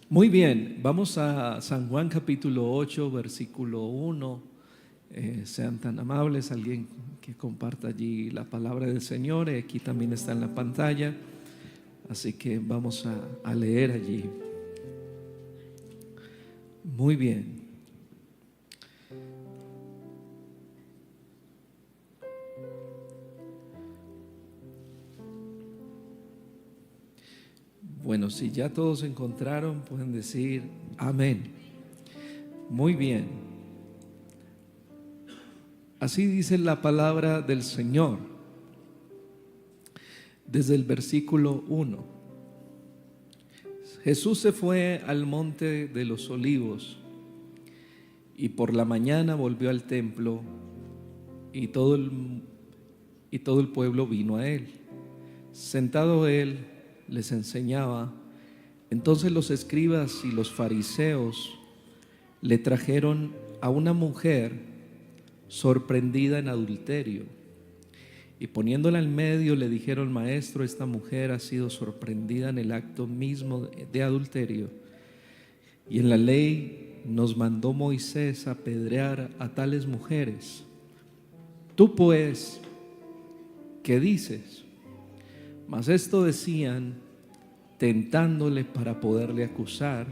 Muy bien, vamos a San Juan capítulo 8, versículo 1. Sean tan amables, alguien que comparta allí la palabra del Señor. Aquí también está en la pantalla, así que vamos a leer allí. Muy bien. Bueno, si ya todos encontraron, pueden decir amén. Muy bien. Así dice la palabra del Señor, desde el versículo 1. Jesús se fue al monte de los olivos y por la mañana volvió al templo y todo el pueblo vino a él. Sentado él les enseñaba. Entonces los escribas y los fariseos le trajeron a una mujer sorprendida en adulterio y poniéndola en medio le dijeron: Maestro, esta mujer ha sido sorprendida en el acto mismo de adulterio, y en la ley nos mandó Moisés apedrear a tales mujeres. Tú pues, ¿qué dices? Mas esto decían tentándole para poderle acusar.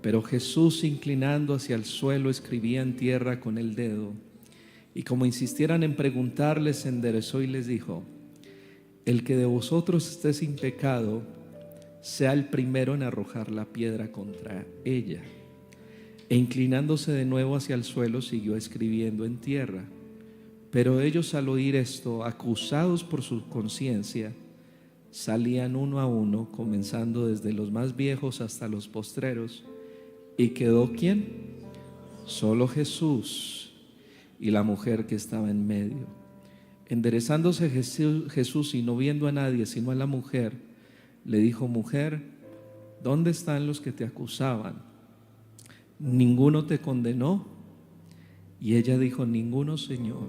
Pero Jesús, inclinando hacia el suelo, escribía en tierra con el dedo. Y como insistieran en preguntarle, se enderezó y les dijo: el que de vosotros esté sin pecado, sea el primero en arrojar la piedra contra ella. E inclinándose de nuevo hacia el suelo, siguió escribiendo en tierra. Pero ellos, al oír esto, acusados por su conciencia, salían uno a uno, comenzando desde los más viejos hasta los postreros. ¿Y quedó quién? Solo Jesús y la mujer que estaba en medio. Enderezándose Jesús y no viendo a nadie sino a la mujer, le dijo: Mujer, ¿dónde están los que te acusaban? ¿Ninguno te condenó? Y ella dijo: Ninguno, Señor.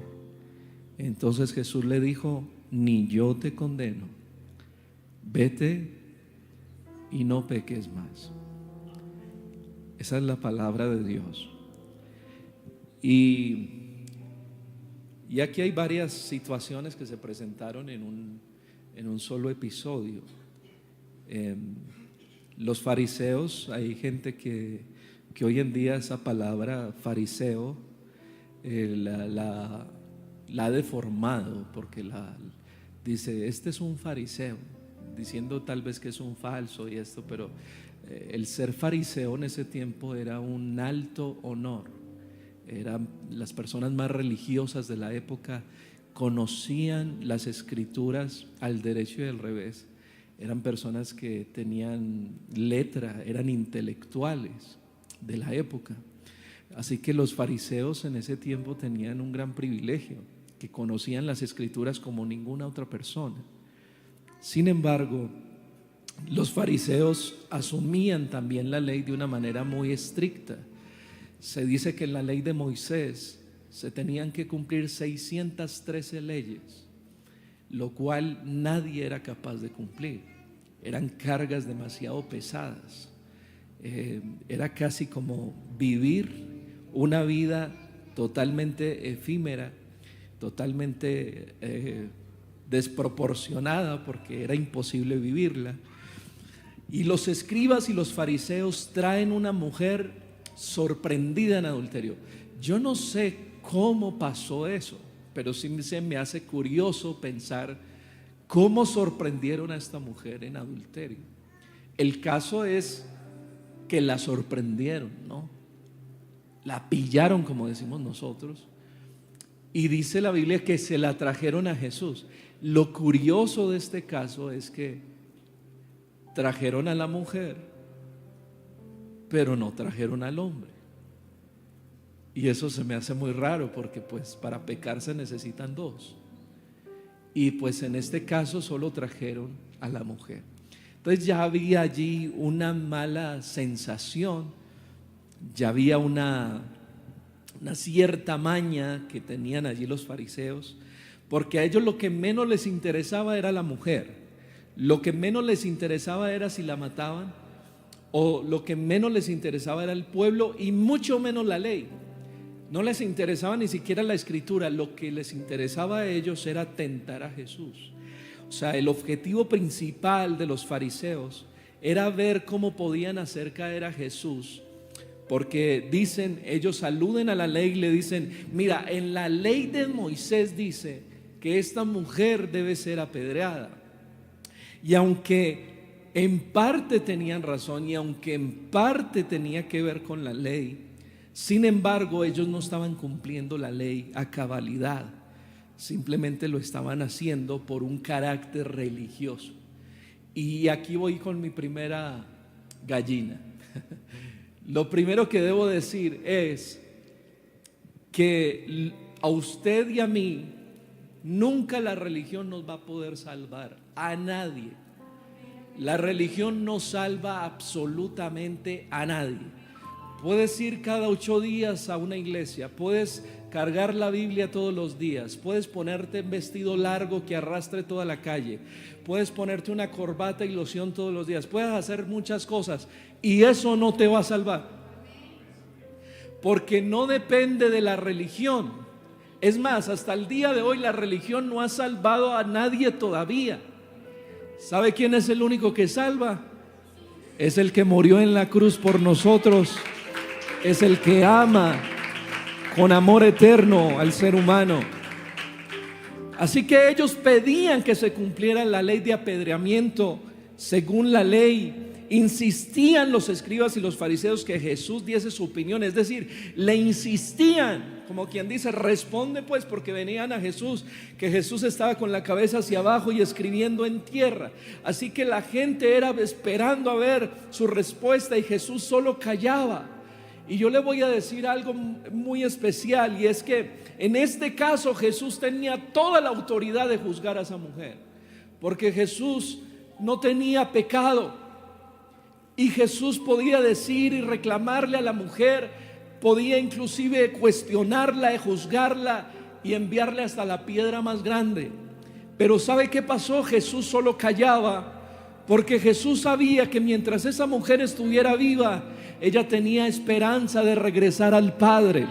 Entonces Jesús le dijo: Ni yo te condeno. Vete y no peques más. Esa es la palabra de Dios. Y aquí hay varias situaciones que se presentaron en un solo episodio. Los fariseos, hay gente que hoy en día esa palabra fariseo la ha deformado, porque dice: este es un fariseo, diciendo tal vez que es un falso y esto, pero el ser fariseo en ese tiempo era un alto honor. Eran las personas más religiosas de la época, conocían las escrituras al derecho y al revés. Eran personas que tenían letra, eran intelectuales de la época. Así que los fariseos en ese tiempo tenían un gran privilegio, que conocían las escrituras como ninguna otra persona. Sin embargo, los fariseos asumían también la ley de una manera muy estricta. Se dice que en la ley de Moisés se tenían que cumplir 613 leyes, lo cual nadie era capaz de cumplir. Eran cargas demasiado pesadas. Era casi como vivir una vida totalmente efímera, totalmente desproporcionada, porque era imposible vivirla. Y los escribas y los fariseos traen una mujer sorprendida en adulterio. Yo no sé cómo pasó eso, pero sí se me hace curioso pensar cómo sorprendieron a esta mujer en adulterio. El caso es que la sorprendieron, ¿no? La pillaron, como decimos nosotros. Y dice la Biblia que se la trajeron a Jesús. Lo curioso de este caso es que trajeron a la mujer, pero no trajeron al hombre. Y eso se me hace muy raro, porque pues para pecar se necesitan dos. Y pues en este caso solo trajeron a la mujer. Entonces ya había allí una mala sensación, ya había una cierta maña que tenían allí los fariseos, porque a ellos lo que menos les interesaba era la mujer. Lo que menos les interesaba era si la mataban o lo que menos les interesaba era el pueblo y mucho menos la ley. No les interesaba ni siquiera la escritura. Lo que les interesaba a ellos era tentar a Jesús. O sea, el objetivo principal de los fariseos era ver cómo podían hacer caer a Jesús, porque dicen, ellos aluden a la ley y le dicen: mira, en la ley de Moisés dice que esta mujer debe ser apedreada. Y aunque en parte tenían razón y aunque en parte tenía que ver con la ley, sin embargo ellos no estaban cumpliendo la ley a cabalidad, simplemente lo estaban haciendo por un carácter religioso. Y aquí voy con mi primera gallina. Lo primero que debo decir es que a usted y a mí nunca la religión nos va a poder salvar, a nadie. La religión no salva absolutamente a nadie. Puedes ir cada 8 días a una iglesia, puedes cargar la Biblia todos los días, puedes ponerte un vestido largo que arrastre toda la calle, puedes ponerte una corbata y loción todos los días, puedes hacer muchas cosas y eso no te va a salvar, porque no depende de la religión. Es más, hasta el día de hoy la religión no ha salvado a nadie todavía. ¿Sabe quién es el único que salva? Es el que murió en la cruz por nosotros. Es el que ama con amor eterno al ser humano. Así que ellos pedían que se cumpliera la ley de apedreamiento según la ley. Insistían los escribas y los fariseos que Jesús diese su opinión, es decir, le insistían, como quien dice, responde pues, porque venían a Jesús, que Jesús estaba con la cabeza hacia abajo y escribiendo en tierra. Así que la gente era esperando a ver su respuesta y Jesús solo callaba. Y yo le voy a decir algo muy especial, y es que en este caso Jesús tenía toda la autoridad de juzgar a esa mujer, porque Jesús no tenía pecado. Y Jesús podía decir y reclamarle a la mujer, podía inclusive cuestionarla y juzgarla y enviarle hasta la piedra más grande. Pero ¿sabe qué pasó? Jesús solo callaba, porque Jesús sabía que mientras esa mujer estuviera viva, ella tenía esperanza de regresar al Padre.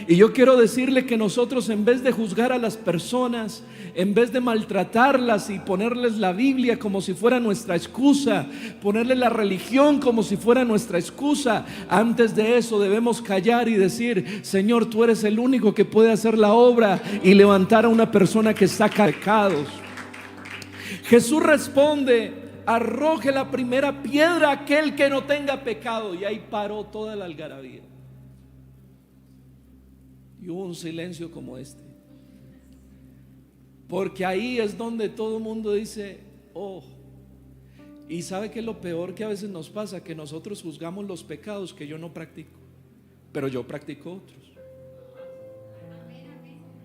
Y yo quiero decirle que nosotros, en vez de juzgar a las personas, en vez de maltratarlas y ponerles la Biblia como si fuera nuestra excusa, ponerles la religión como si fuera nuestra excusa, antes de eso debemos callar y decir: Señor, tú eres el único que puede hacer la obra y levantar a una persona que saca pecados. Jesús responde: arroje la primera piedra a aquel que no tenga pecado. Y ahí paró toda la algarabía. Y hubo un silencio como este, porque ahí es donde todo el mundo dice: oh. Y ¿sabe qué es lo peor que a veces nos pasa? Que nosotros juzgamos los pecados que yo no practico, pero yo practico otros.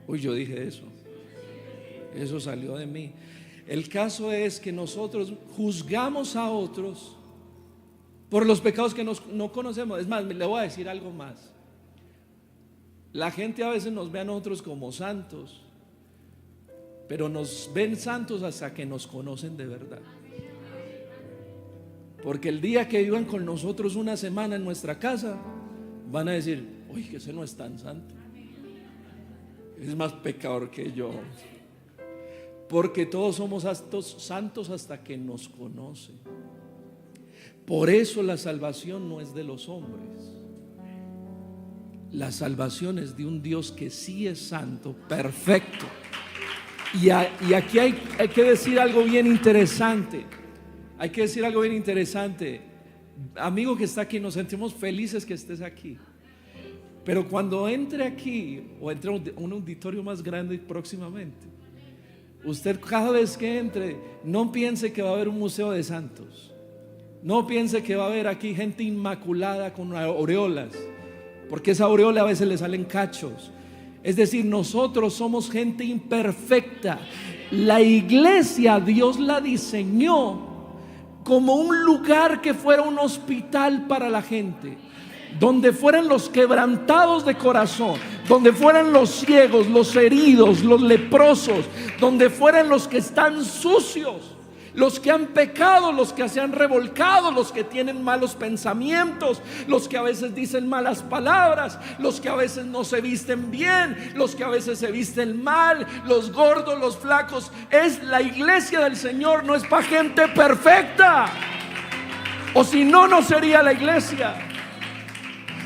Uy, yo dije eso salió de mí. El caso es que nosotros juzgamos a otros por los pecados que no conocemos. Es más, le voy a decir algo más. La gente a veces nos ve a nosotros como santos, pero nos ven santos hasta que nos conocen de verdad. Porque el día que vivan con nosotros una semana en nuestra casa, van a decir: uy, que ese no es tan santo, es más pecador que yo. Porque todos somos santos hasta que nos conocen. Por eso la salvación no es de los hombres. La salvación es de un Dios que sí es santo, perfecto. Y aquí hay que decir algo bien interesante. Hay que decir algo bien interesante. Amigo que está aquí, nos sentimos felices que estés aquí. Pero cuando entre aquí, o entre un auditorio más grande próximamente, usted cada vez que entre, no piense que va a haber un museo de santos. No piense que va a haber aquí gente inmaculada con aureolas, porque esa aureola a veces le salen cachos. Es decir, nosotros somos gente imperfecta. La iglesia Dios la diseñó como un lugar que fuera un hospital para la gente, donde fueran los quebrantados de corazón, donde fueran los ciegos, los heridos, los leprosos, donde fueran los que están sucios. los que han pecado, los que se han revolcado, los que tienen malos pensamientos, los que a veces dicen malas palabras, los que a veces no se visten bien, los que a veces se visten mal, los gordos, los flacos. Es la iglesia del Señor, no es para gente perfecta, o si no, no sería la iglesia.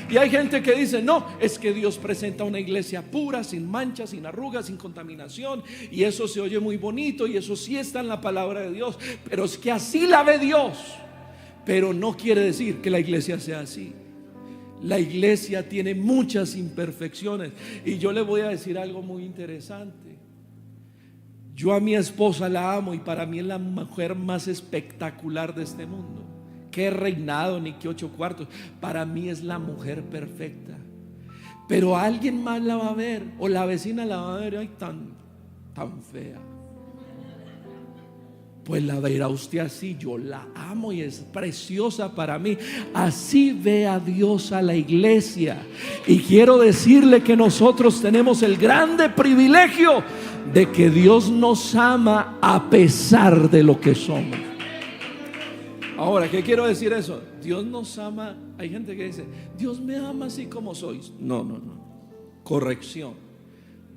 Y hay gente que dice: no, es que Dios presenta una iglesia pura, sin manchas, sin arrugas, sin contaminación, y eso se oye muy bonito, y eso sí está en la palabra de Dios, pero es que así la ve Dios. Pero no quiere decir que la iglesia sea así. La iglesia tiene muchas imperfecciones. Y yo le voy a decir algo muy interesante. Yo a mi esposa la amo, y para mí es la mujer más espectacular de este mundo. Qué reinado ni qué 8 cuartos. Para mí es la mujer perfecta. Pero alguien más la va a ver, o la vecina la va a ver: ay, tan fea. Pues la verá usted así. Yo la amo y es preciosa para mí. Así ve a Dios a la iglesia. Y quiero decirle que nosotros tenemos el grande privilegio de que Dios nos ama a pesar de lo que somos. Ahora, ¿qué quiero decir eso? Dios nos ama. Hay gente que dice: Dios me ama así como sois. No. Corrección.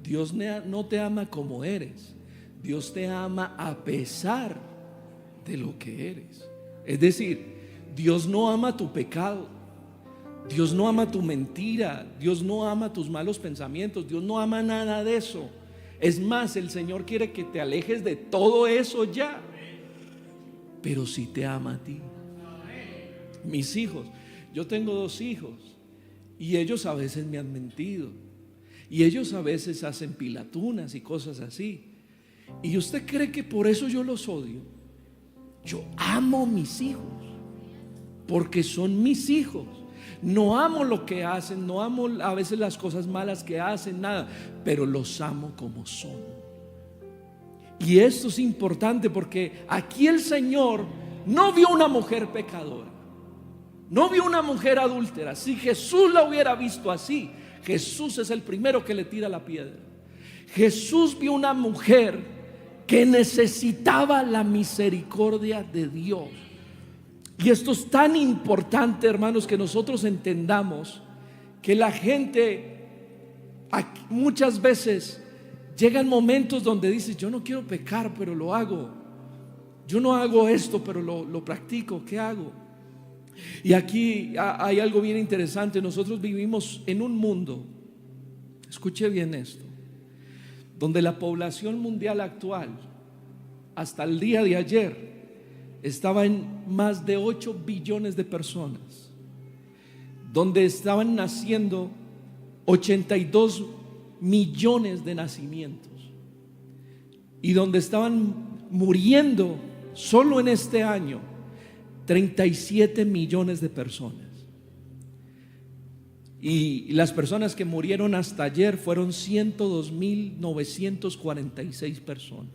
Dios no te ama como eres. Dios te ama a pesar de lo que eres. Es decir, Dios no ama tu pecado, Dios no ama tu mentira, Dios no ama tus malos pensamientos, Dios no ama nada de eso. Es más, el Señor quiere que te alejes de todo eso ya. Pero sí te ama a ti. Mis hijos, yo tengo 2 hijos, y ellos a veces me han mentido, y ellos a veces hacen pilatunas y cosas así. ¿Y usted cree que por eso yo los odio? Yo amo a mis hijos porque son mis hijos. No amo lo que hacen, no amo a veces las cosas malas que hacen, nada, pero los amo como son. Y esto es importante, porque aquí el Señor no vio una mujer pecadora, no vio una mujer adúltera. Si Jesús la hubiera visto así, Jesús es el primero que le tira la piedra. Jesús vio una mujer que necesitaba la misericordia de Dios. Y esto es tan importante, hermanos, que nosotros entendamos que la gente muchas veces llegan momentos donde dice: yo no quiero pecar, pero lo hago. Yo no hago esto, pero lo practico. ¿Qué hago? Y aquí hay algo bien interesante. Nosotros vivimos en un mundo, escuche bien esto, donde la población mundial actual, hasta el día de ayer, estaba en más de 8 billones de personas, donde estaban naciendo 82 millones de nacimientos, y donde estaban muriendo solo en este año 37 millones de personas. Y las personas que murieron hasta ayer fueron 102.946 personas.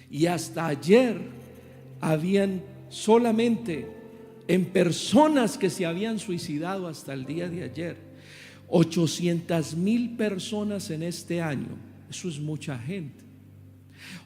Y hasta ayer habían solamente, en personas que se habían suicidado hasta el día de ayer, 800,000 personas en este año. Eso es mucha gente.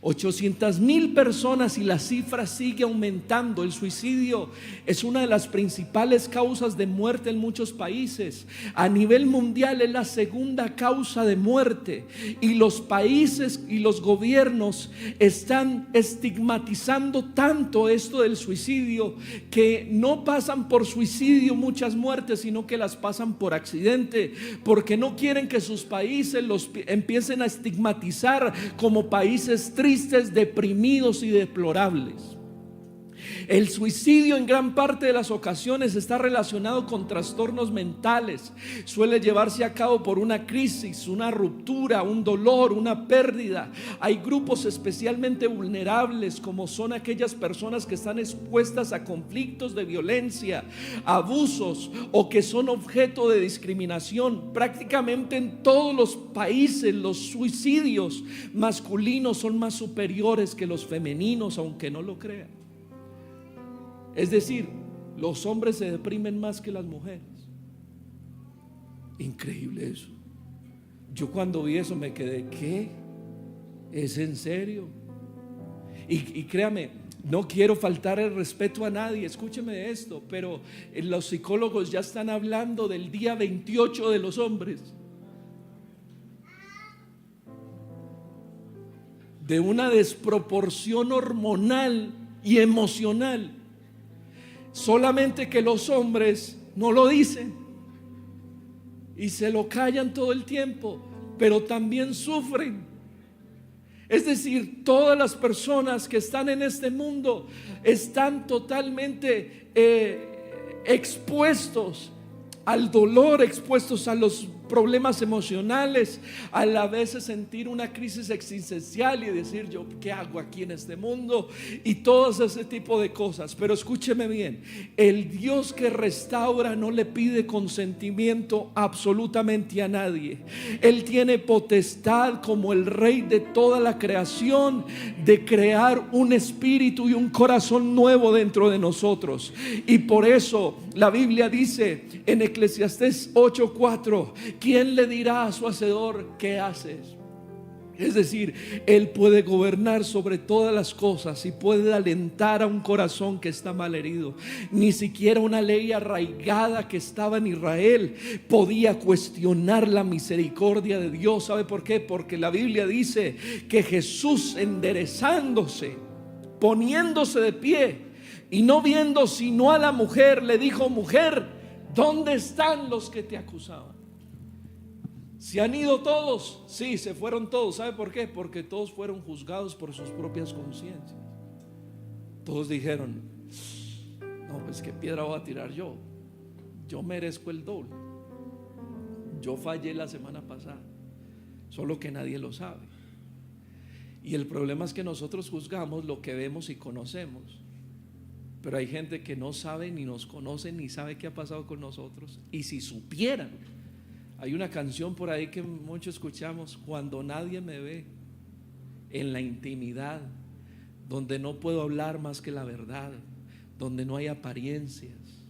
800,000 personas, y la cifra sigue aumentando. El suicidio es una de las principales causas de muerte en muchos países. A nivel mundial es la segunda causa de muerte, y los países y los gobiernos están estigmatizando tanto esto del suicidio, que no pasan por suicidio muchas muertes, sino que las pasan por accidente, porque no quieren que sus países los empiecen a estigmatizar como países tristes, deprimidos y deplorables. El suicidio en gran parte de las ocasiones está relacionado con trastornos mentales. Suele llevarse a cabo por una crisis, una ruptura, un dolor, una pérdida. Hay grupos especialmente vulnerables, como son aquellas personas que están expuestas a conflictos de violencia, abusos, o que son objeto de discriminación. Prácticamente en todos los países los suicidios masculinos son más superiores que los femeninos, aunque no lo crean. Es decir, los hombres se deprimen más que las mujeres. Increíble eso. Yo cuando vi eso me quedé: ¿qué? ¿Es en serio? Y créame, No quiero faltar el respeto a nadie, escúcheme esto, pero los psicólogos ya están hablando del día 28 de los hombres, de una desproporción hormonal y emocional, solamente que los hombres no lo dicen y se lo callan todo el tiempo, pero también sufren. Es decir, todas las personas que están en este mundo están totalmente expuestos al dolor, expuestos a los problemas emocionales, a la vez sentir una crisis existencial y decir, yo qué hago aquí en este mundo, y todo ese tipo de cosas. Pero escúcheme bien, el Dios que restaura no le pide consentimiento absolutamente a nadie. Él tiene potestad como el Rey de toda la creación de crear un espíritu y un corazón nuevo dentro de nosotros. Y por eso la Biblia dice en Eclesiastés 8:4, ¿quién le dirá a su hacedor qué haces? Es decir, Él puede gobernar sobre todas las cosas y puede alentar a un corazón que está mal herido. Ni siquiera una ley arraigada que estaba en Israel podía cuestionar la misericordia de Dios. ¿Sabe por qué? Porque la Biblia dice que Jesús, enderezándose, poniéndose de pie y no viendo sino a la mujer, le dijo: mujer, ¿dónde están los que te acusaban? ¿Se han ido todos? Sí, se fueron todos. ¿Sabe por qué? Porque todos fueron juzgados por sus propias conciencias. Todos dijeron: no, pues qué piedra voy a tirar yo. Yo merezco el doble. Yo fallé la semana pasada, solo que nadie lo sabe. Y el problema es que nosotros juzgamos lo que vemos y conocemos, pero hay gente que no sabe ni nos conoce ni sabe qué ha pasado con nosotros. Y si supieran, hay una canción por ahí que muchos escuchamos: cuando nadie me ve, en la intimidad, donde no puedo hablar más que la verdad, donde no hay apariencias,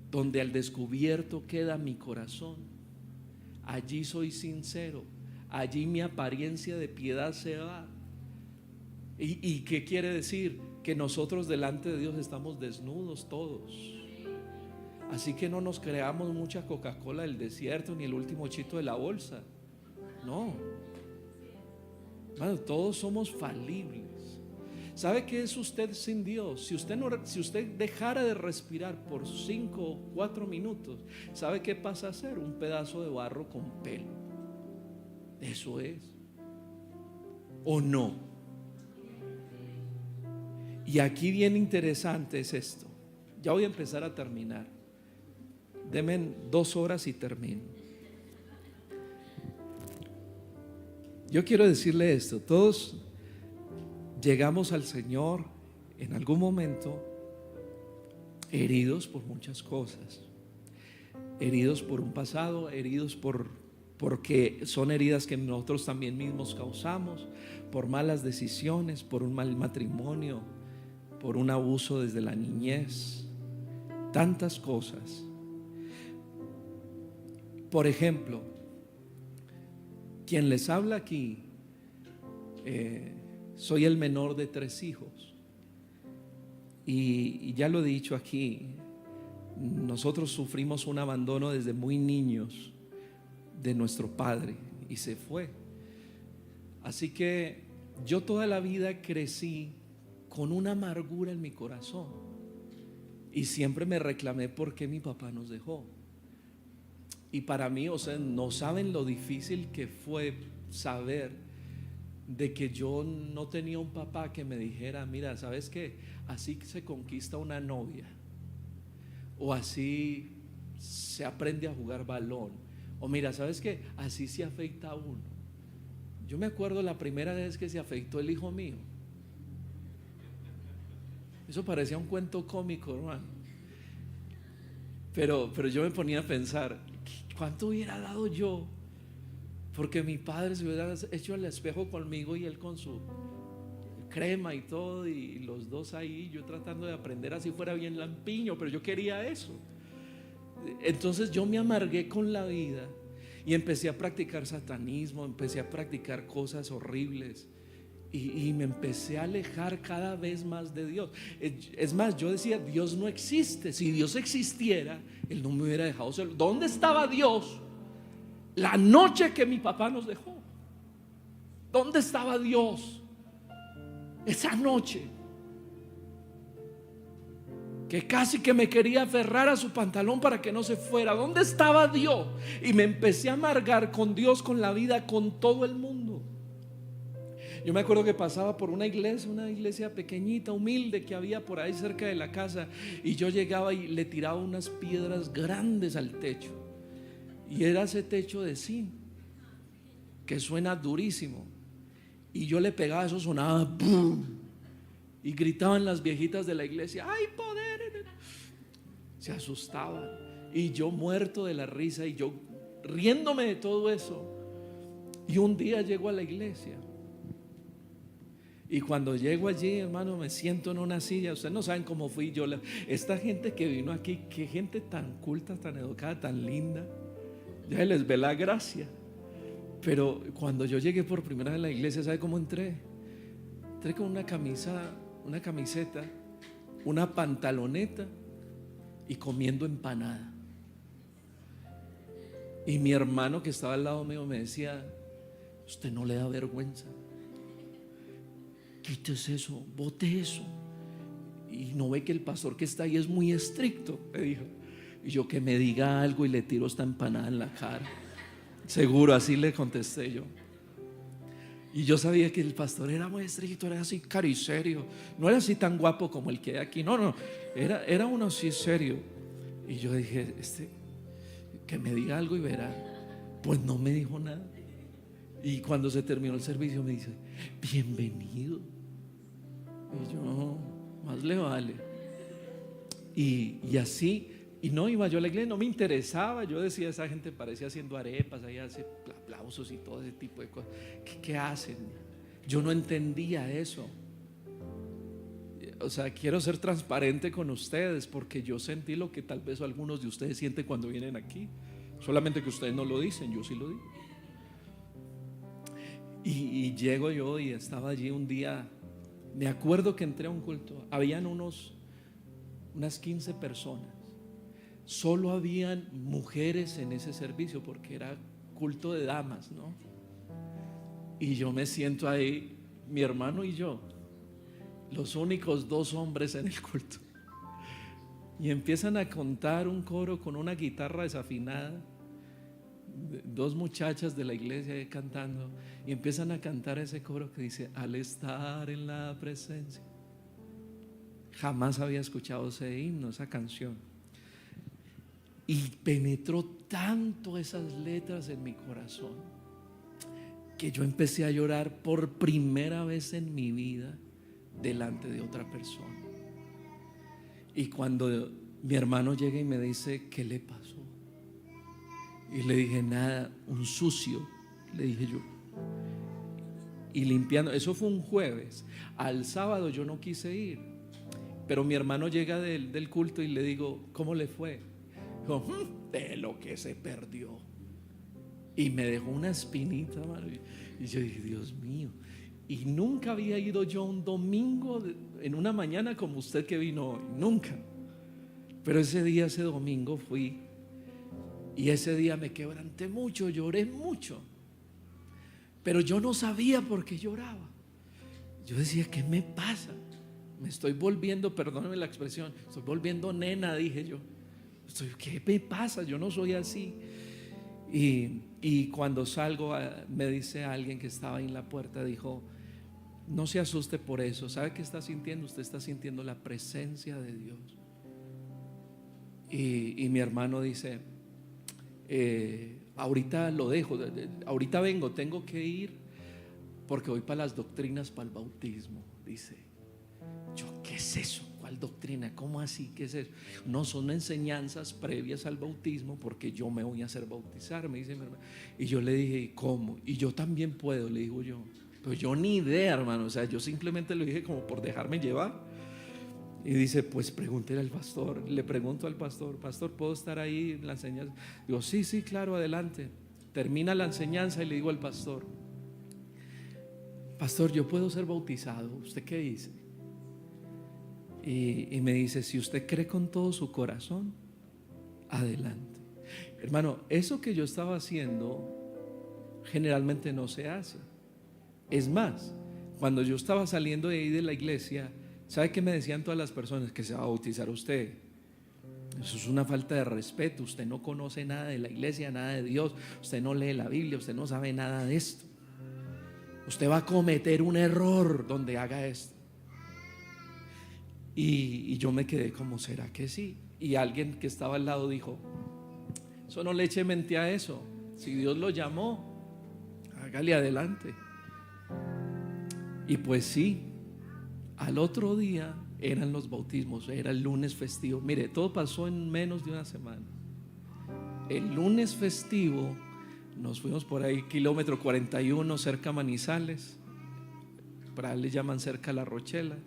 donde al descubierto queda mi corazón, allí soy sincero, allí mi apariencia de piedad se va. ¿Y qué quiere decir? Que nosotros delante de Dios estamos desnudos todos. Así que no nos creamos mucha Coca-Cola del desierto ni el último chito de la bolsa. No, bueno, todos somos falibles. ¿Sabe qué es usted sin Dios? Si usted dejara de respirar por 5 o 4 minutos, ¿sabe qué pasa a ser? Un pedazo de barro con pelo. Eso es. ¿O no? Y aquí bien interesante es esto. Ya voy a empezar a terminar. Denme 2 horas y termino. Yo quiero decirle esto: todos llegamos al Señor en algún momento heridos por muchas cosas, heridos por un pasado, heridos porque son heridas que nosotros también mismos causamos, por malas decisiones, por un mal matrimonio, por un abuso desde la niñez, tantas cosas. Por ejemplo, quien les habla aquí, soy el menor de 3 hijos. Y ya lo he dicho aquí, nosotros sufrimos un abandono desde muy niños de nuestro padre y se fue. Así que yo toda la vida crecí con una amargura en mi corazón y siempre me reclamé por qué mi papá nos dejó. Y para mí, o sea, no saben lo difícil que fue saber de que yo no tenía un papá que me dijera: mira, ¿sabes qué? Así se conquista una novia, o así se aprende a jugar balón, o mira, ¿sabes qué? Así se afeita uno. Yo me acuerdo la primera vez que se afeitó el hijo mío. Eso parecía un cuento cómico, hermano. Pero yo me ponía a pensar: ¿cuánto hubiera dado yo porque mi padre se hubiera hecho al espejo conmigo y él con su crema y todo, y los dos ahí, yo tratando de aprender así fuera bien lampiño, pero yo quería eso? Entonces yo me amargué con la vida y empecé a practicar satanismo, empecé a practicar cosas horribles y me empecé a alejar cada vez más de Dios. Es más, yo decía, Dios no existe. Si Dios existiera, Él no me hubiera dejado solo. ¿Dónde estaba Dios la noche que mi papá nos dejó? ¿Dónde estaba Dios esa noche? Que casi que me quería aferrar a su pantalón para que no se fuera. ¿Dónde estaba Dios? Y me empecé a amargar con Dios, con la vida, con todo el mundo. Yo me acuerdo que pasaba por una iglesia pequeñita, humilde, que había por ahí cerca de la casa, y yo llegaba y le tiraba unas piedras grandes al techo. Y era ese techo de zinc que suena durísimo, y yo le pegaba, eso sonaba ¡pum! Y gritaban las viejitas de la iglesia: ¡ay, poder! Se asustaban, y yo muerto de la risa, y yo riéndome de todo eso. Y un día llego a la iglesia, y cuando llego allí, hermano, me siento en una silla. Ustedes no saben cómo fui yo. Esta gente que vino aquí, qué gente tan culta, tan educada, tan linda. Ya les ve la gracia. Pero cuando yo llegué por primera vez a la iglesia, ¿sabe cómo entré? Entré con una camiseta, una pantaloneta y comiendo empanada. Y mi hermano que estaba al lado mío me decía: ¿usted no le da vergüenza? Quítese eso, bote eso. Y no ve que el pastor que está ahí es muy estricto, me dijo. Y yo: que me diga algo y le tiro esta empanada en la cara. Seguro, así le contesté yo. Y yo sabía que el pastor era muy estricto, era así cariserio. No era así tan guapo como el que hay aquí. No, era uno así serio. Y yo dije: que me diga algo y verá. Pues no me dijo nada. Y cuando se terminó el servicio me dice: bienvenido. Y yo: más le vale. Y así. Y no iba yo a la iglesia, no me interesaba. Yo decía: esa gente parecía haciendo arepas, ahí hace aplausos y todo ese tipo de cosas. ¿Qué hacen? Yo no entendía eso. O sea, quiero ser transparente con ustedes, porque yo sentí lo que tal vez algunos de ustedes sienten cuando vienen aquí. Solamente que ustedes no lo dicen, yo sí lo digo. Y llego yo y estaba allí un día. Me acuerdo que entré a un culto. Habían unas 15 personas. Solo habían mujeres en ese servicio porque era culto de damas, ¿no? Y yo me siento ahí, mi hermano y yo, los únicos 2 hombres en el culto. Y empiezan a contar un coro con una guitarra desafinada, 2 muchachas de la iglesia cantando, y empiezan a cantar ese coro que dice: al estar en la presencia. Jamás había escuchado ese himno, esa canción. Y penetró tanto esas letras en mi corazón que yo empecé a llorar por primera vez en mi vida delante de otra persona. Y cuando mi hermano llega y me dice: ¿qué le pasó? Y le dije: nada, un sucio, le dije yo. Y limpiando, eso fue un jueves. Al sábado yo no quise ir, pero mi hermano llega del culto y le digo: ¿cómo le fue? Dijo: de lo que se perdió. Y me dejó una espinita, mano. Y yo dije: Dios mío. Y nunca había ido yo un domingo en una mañana como usted que vino hoy, nunca. Pero ese domingo fui. Y ese día me quebranté mucho, lloré mucho. Pero yo no sabía por qué lloraba. Yo decía: ¿qué me pasa? Me estoy volviendo, perdóname la expresión, estoy volviendo nena, dije yo. ¿Qué me pasa? Yo no soy así. Y cuando salgo, me dice alguien que estaba ahí en la puerta, dijo: no se asuste por eso. ¿Sabe qué está sintiendo? Usted está sintiendo la presencia de Dios. Y mi hermano dice: ahorita lo dejo, ahorita vengo, tengo que ir porque voy para las doctrinas, para el bautismo. Dice. Yo: ¿qué es eso? ¿Cuál doctrina? ¿Cómo así? ¿Qué es eso? No, son enseñanzas previas al bautismo, porque yo me voy a hacer bautizar, me dice mi hermano. Y yo le dije: ¿y cómo? Y yo también puedo, le digo yo. Pero yo ni idea, hermano. O sea, yo simplemente lo dije como por dejarme llevar. Y dice: pues pregúntele al pastor. Le pregunto al pastor: pastor, ¿puedo estar ahí en la enseñanza? Digo: sí, claro, adelante. Termina la enseñanza y le digo al pastor: pastor, yo puedo ser bautizado, ¿usted qué dice? Y me dice, si usted cree con todo su corazón, adelante. Hermano, eso que yo estaba haciendo generalmente no se hace. Es más, cuando yo estaba saliendo de ahí de la iglesia, ¿sabe qué me decían todas las personas? Que se va a bautizar usted. Eso es una falta de respeto. Usted no conoce nada de la iglesia, nada de Dios. Usted no lee la Biblia, usted no sabe nada de esto. Usted va a cometer un error donde haga esto. Y yo me quedé como, ¿será que sí? Y alguien que estaba al lado dijo, eso no le eche mente a eso. Si Dios lo llamó, hágale adelante. Y pues sí, al otro día eran los bautismos, era el lunes festivo. Mire, todo pasó en menos de una semana. El lunes festivo nos fuimos por ahí, kilómetro 41, cerca a Manizales. Para ahí le llaman cerca a La Rochela.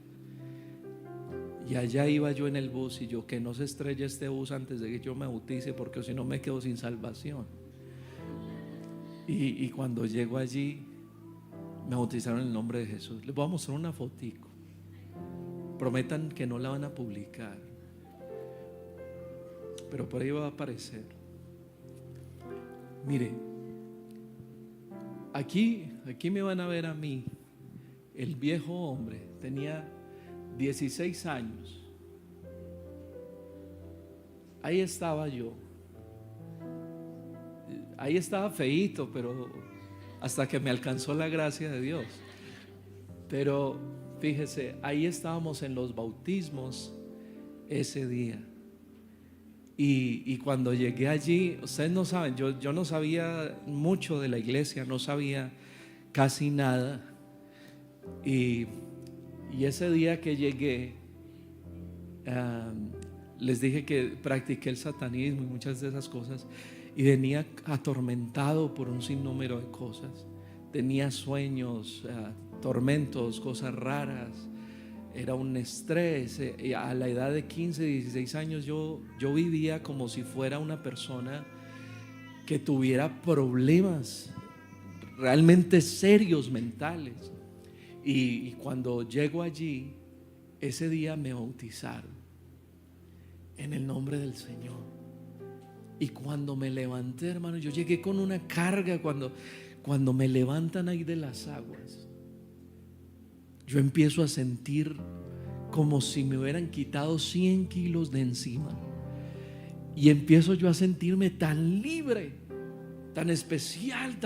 Y allá iba yo en el bus, y yo, que no se estrelle este bus antes de que yo me bautice, porque si no me quedo sin salvación. Y cuando llego allí, me bautizaron en el nombre de Jesús. Les voy a mostrar una fotico. Prometan que no la van a publicar, pero por ahí va a aparecer. Mire, aquí me van a ver a mí. El viejo hombre tenía 16 años. Ahí estaba yo. Ahí estaba feíto, pero hasta que me alcanzó la gracia de Dios. Pero fíjese, ahí estábamos en los bautismos ese día. Y cuando llegué allí, ustedes no saben, yo no sabía mucho de la iglesia, no sabía casi nada. Y ese día que llegué, les dije que practiqué el satanismo y muchas de esas cosas, y venía atormentado por un sinnúmero de cosas. Tenía sueños, tormentos, cosas raras. Era un estrés. A la edad de 15, 16 años yo vivía como si fuera una persona que tuviera problemas realmente serios mentales. Y cuando llego allí, ese día me bautizaron en el nombre del Señor. Y cuando me levanté, hermano, yo llegué con una carga. Cuando me levantan ahí de las aguas, yo empiezo a sentir como si me hubieran quitado 100 kilos de encima. Y empiezo yo a sentirme tan libre, tan especial,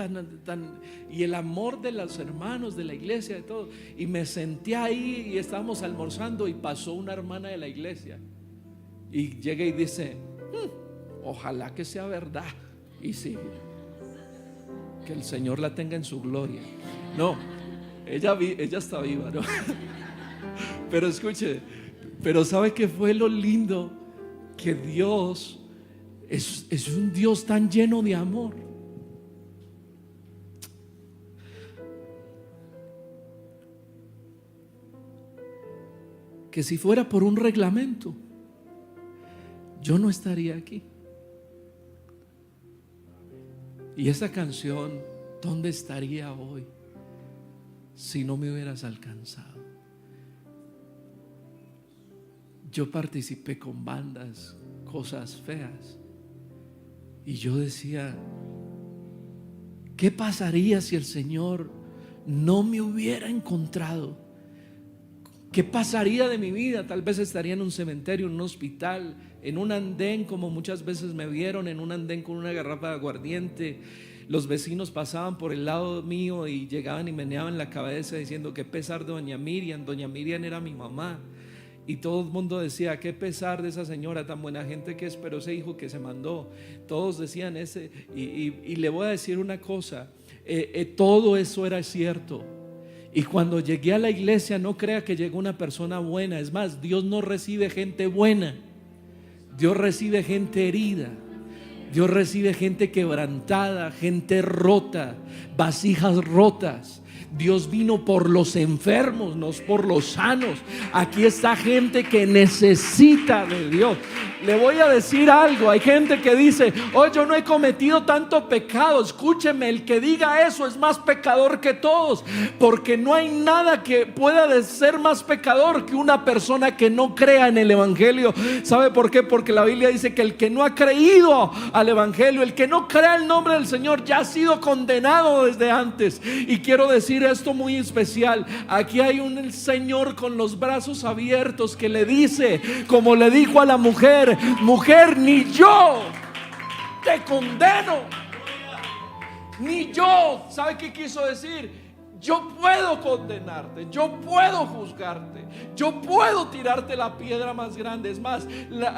y el amor de los hermanos, de la iglesia, de todo. Y me senté ahí y estábamos almorzando, y pasó una hermana de la iglesia y llega y dice, ojalá que sea verdad. Y sí, que el Señor la tenga en su gloria. No, ella está viva, ¿no? Pero escuche, pero ¿sabe qué fue lo lindo? Que Dios es un Dios tan lleno de amor. Que si fuera por un reglamento, yo no estaría aquí. Y esa canción, ¿dónde estaría hoy si no me hubieras alcanzado? Yo participé con bandas, cosas feas, y yo decía, ¿qué pasaría si el Señor no me hubiera encontrado? ¿Qué pasaría de mi vida? Tal vez estaría en un cementerio, en un hospital, en un andén, como muchas veces me vieron, en un andén con una garrafa de aguardiente. Los vecinos pasaban por el lado mío y llegaban y meneaban la cabeza diciendo, qué pesar de doña Miriam. Doña Miriam era mi mamá. Y todo el mundo decía, qué pesar de esa señora tan buena gente que es, pero ese hijo que se mandó. Todos decían ese. Y le voy a decir una cosa, todo eso era cierto. Y cuando llegué a la iglesia, no crea que llegó una persona buena. Es más, Dios no recibe gente buena. Dios recibe gente herida. Dios recibe gente quebrantada, gente rota, vasijas rotas. Dios vino por los enfermos, no por los sanos. Aquí está gente que necesita de Dios. Le voy a decir algo, hay gente que dice: oh, yo no he cometido tanto pecado. Escúcheme, el que diga eso es más pecador que todos, porque no hay nada que pueda ser más pecador que una persona que no crea en el evangelio. ¿Sabe por qué? Porque la Biblia dice que el que no ha creído al evangelio, el que no crea el nombre del Señor, ya ha sido condenado desde antes. Y quiero decir esto muy especial: aquí hay un Señor con los brazos abiertos que le dice, como le dijo a la mujer: mujer, ni yo te condeno, ni yo. ¿Sabe qué quiso decir? Yo puedo condenarte, yo puedo juzgarte, yo puedo tirarte la piedra más grande. Es más,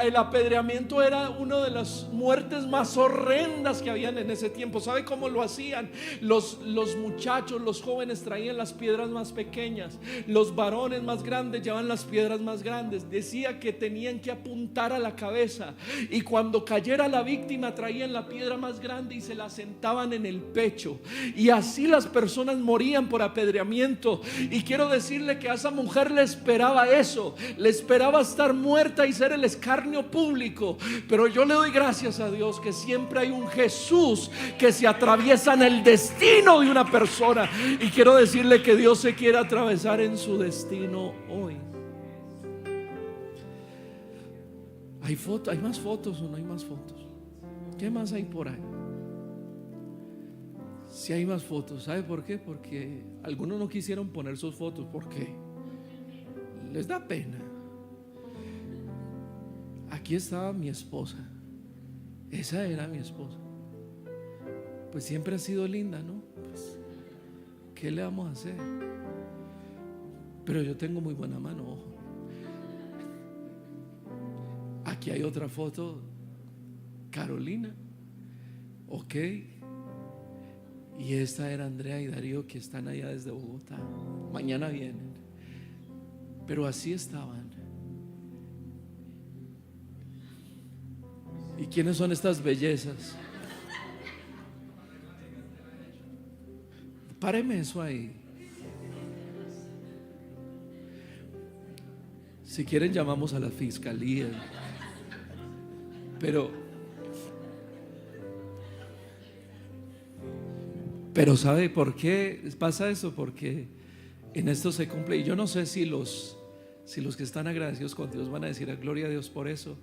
el apedreamiento era una de las muertes más horrendas que habían en ese tiempo. ¿Sabe cómo lo hacían? Los muchachos, los jóvenes traían las piedras más pequeñas, los varones más grandes llevaban las piedras más grandes. Decía que tenían que apuntar a la cabeza, y cuando cayera la víctima traían la piedra más grande y se la sentaban en el pecho, y así las personas morían por apedreamiento. Y quiero decirle que a esa mujer le esperaba eso, le esperaba estar muerta y ser el escarnio público. Pero yo le doy gracias a Dios que siempre hay un Jesús que se atraviesa en el destino de una persona, y quiero decirle que Dios se quiere atravesar en su destino hoy. ¿Hay fotos? ¿Hay más fotos o no hay más fotos? ¿Qué más hay por ahí? Si hay más fotos. ¿Sabe por qué? Porque algunos no quisieron poner sus fotos porque les da pena. Aquí estaba mi esposa. Esa era mi esposa. Pues siempre ha sido linda, ¿no? Pues, ¿qué le vamos a hacer? Pero yo tengo muy buena mano, ojo. Aquí hay otra foto. Carolina. Ok. Y esta era Andrea y Darío, que están allá desde Bogotá. Mañana vienen. Pero así estaban. ¿Y quiénes son estas bellezas? Páreme eso ahí. Si quieren llamamos a la fiscalía. Pero ¿sabe por qué pasa eso? Porque en esto se cumple. Y yo no sé si los que están agradecidos con Dios van a decir gloria a Dios por eso.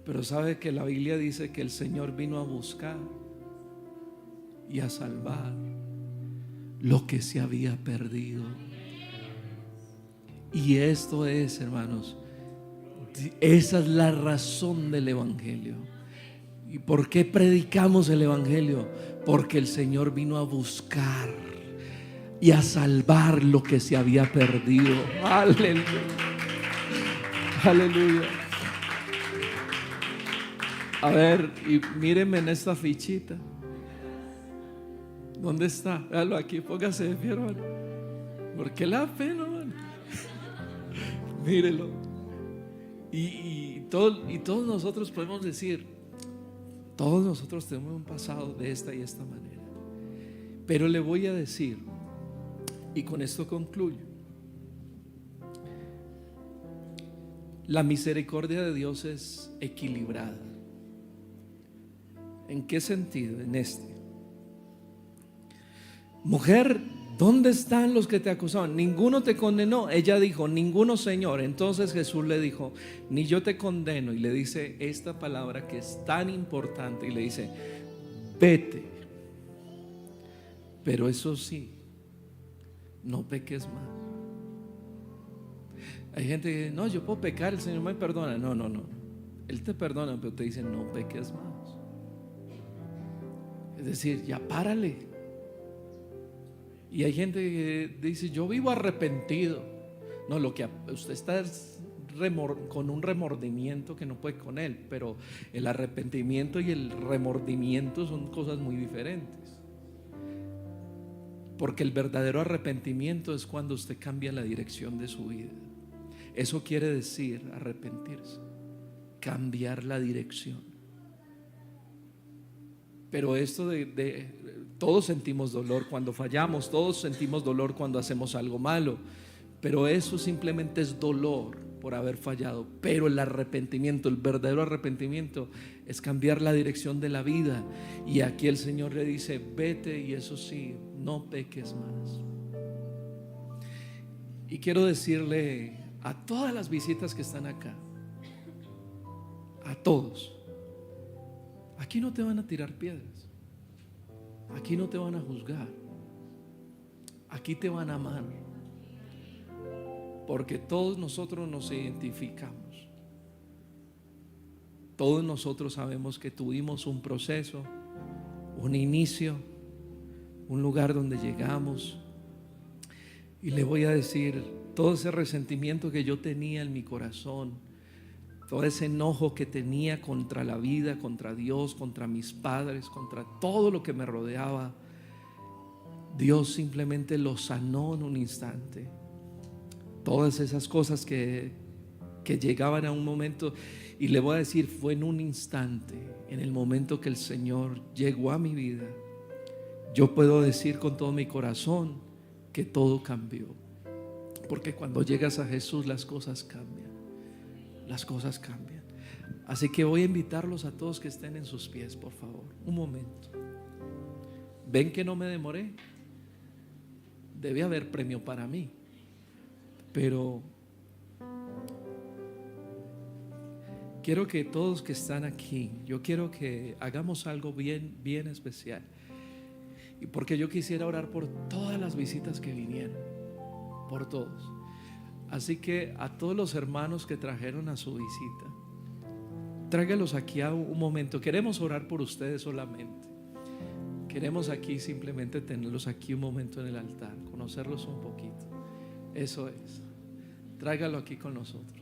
Pero sabe que la Biblia dice que el Señor vino a buscar y a salvar lo que se había perdido. Y esto es, hermanos, esa es la razón del evangelio. ¿Y por qué predicamos el evangelio? Porque el Señor vino a buscar y a salvar lo que se había perdido. Aleluya. Aleluya. A ver, y mírenme en esta fichita. ¿Dónde está? Véalo aquí, póngase de pie, hermano. ¿Por qué la pena, hermano? Mírelo. Y todos nosotros podemos decir, todos nosotros tenemos un pasado de esta y esta manera. Pero le voy a decir, y con esto concluyo, la misericordia de Dios es equilibrada. ¿En qué sentido? En este: mujer, ¿dónde están los que te acusaban? Ninguno te condenó. Ella dijo, ninguno, Señor. Entonces Jesús le dijo, ni yo te condeno. Y le dice esta palabra que es tan importante, y le dice, vete, pero eso sí, no peques más. Hay gente que dice, no, yo puedo pecar, el Señor me perdona. No, Él te perdona, pero te dice, no peques más. Es decir, ya párale. Y hay gente que dice, yo vivo arrepentido. No, lo que usted está es con un remordimiento que no puede con él. Pero el arrepentimiento y el remordimiento son cosas muy diferentes. Porque el verdadero arrepentimiento es cuando usted cambia la dirección de su vida. Eso quiere decir arrepentirse, cambiar la dirección. Pero esto todos sentimos dolor cuando fallamos, todos sentimos dolor cuando hacemos algo malo, pero eso simplemente es dolor por haber fallado. Pero el arrepentimiento, el verdadero arrepentimiento, es cambiar la dirección de la vida. Y aquí el Señor le dice: vete, y eso sí, no peques más. Y quiero decirle a todas las visitas que están acá, a todos: aquí no te van a tirar piedras, aquí no te van a juzgar, aquí te van a amar, porque todos nosotros nos identificamos, todos nosotros sabemos que tuvimos un proceso, un inicio, un lugar donde llegamos. Y le voy a decir, todo ese resentimiento que yo tenía en mi corazón, todo ese enojo que tenía contra la vida, contra Dios, contra mis padres, contra todo lo que me rodeaba, Dios simplemente lo sanó en un instante. Todas esas cosas que llegaban a un momento, y le voy a decir, fue en un instante, en el momento que el Señor llegó a mi vida, yo puedo decir con todo mi corazón que todo cambió. Porque cuando llegas a Jesús, las cosas cambian. Las cosas cambian. Así que voy a invitarlos a todos que estén en sus pies, por favor, un momento. ¿Ven que no me demoré? Debe haber premio para mí, pero quiero que todos que están aquí, yo quiero que hagamos algo bien, bien especial. Y porque yo quisiera orar por todas las visitas que vinieron, por todos. Así que a todos los hermanos que trajeron a su visita, tráigalos aquí a un momento. Queremos orar por ustedes solamente. Queremos aquí simplemente tenerlos aquí un momento en el altar, conocerlos un poquito. Eso es. Tráigalo aquí con nosotros.